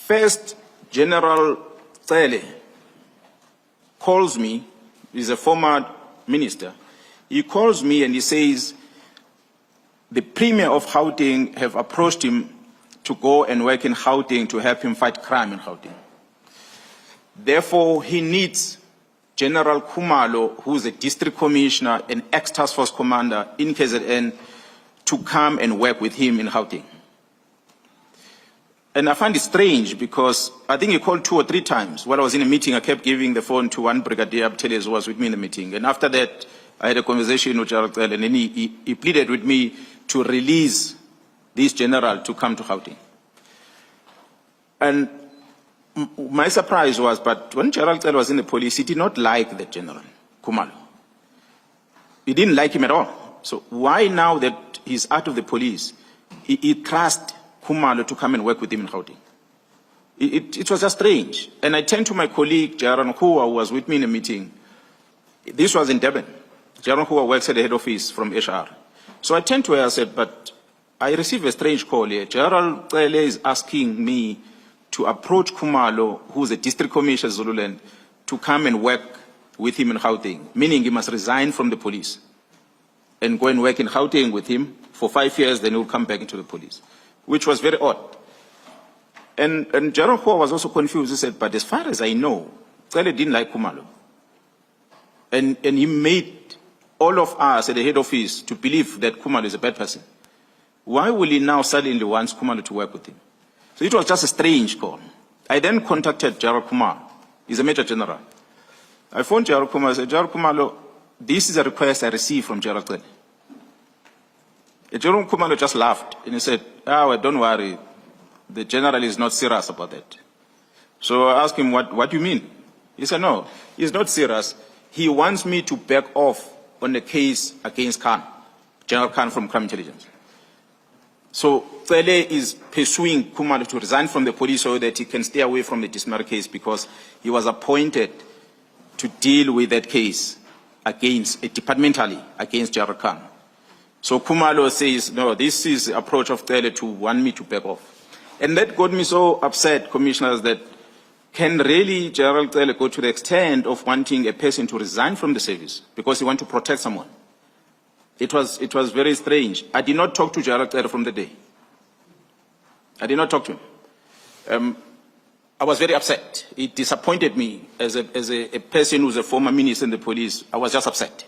First, General Cele calls me, he's a former minister. He calls me and he says, the Premier of Gauteng have approached him to go and work in Gauteng to help him fight crime in Gauteng. Therefore, he needs General Khumalo, who is a district commissioner and ex-task force commander in KZN, to come and work with him in Gauteng. And I find it strange because I think he called 2 or 3 times. While I was in a meeting, I kept giving the phone to one brigadier who was with me in the meeting. And after that, I had a conversation with General Cele, and then he pleaded with me to release this general to come to Gauteng. And my surprise was, but when General Cele was in the police, he did not like that general, Khumalo. He didn't like him at all. So why now that he's out of the police, he trusts Khumalo to come and work with him in Gauteng? It was just strange. And I turned to my colleague, General Nkua, who was with me in the meeting. This was in Durban. General Nkua works at the head office from HR. So I turned to her and said, but I received a strange call here. General Cele is asking me to approach Khumalo, who is a district commissioner in Zululand, to come and work with him in Gauteng, meaning he must resign from the police and go and work in Gauteng with him for 5 years, then he'll come back into the police, which was very odd. And General Nkua was also confused. He said, but as far as I know, Cele didn't like Khumalo. And he made all of us at the head office to believe that Khumalo is a bad person. Why will he now suddenly want Khumalo to work with him? So it was just a strange call. I then contacted General Khumalo. He's a Major General. I phoned General Khumalo and said, General Khumalo, this is a request I received from General Cele. General Khumalo just laughed and he said, oh, don't worry, the general is not serious about that. So I asked him, what do you mean? He said, no, he's not serious. He wants me to back off on the case against Khan, General Khan from Crime Intelligence. So Cele is pursuing Khumalo to resign from the police so that he can stay away from the disciplinary case because he was appointed to deal with that case departmentally against General Khan. So Khumalo says, no, this is the approach of Cele to want me to back off. And that got me so upset, commissioners, that can really General Cele go to the extent of wanting a person to resign from the service because he wants to protect someone? It was very strange. I did not talk to General Cele from the day. I did not talk to him. I was very upset. It disappointed me as a person who's a former minister in the police. I was just upset.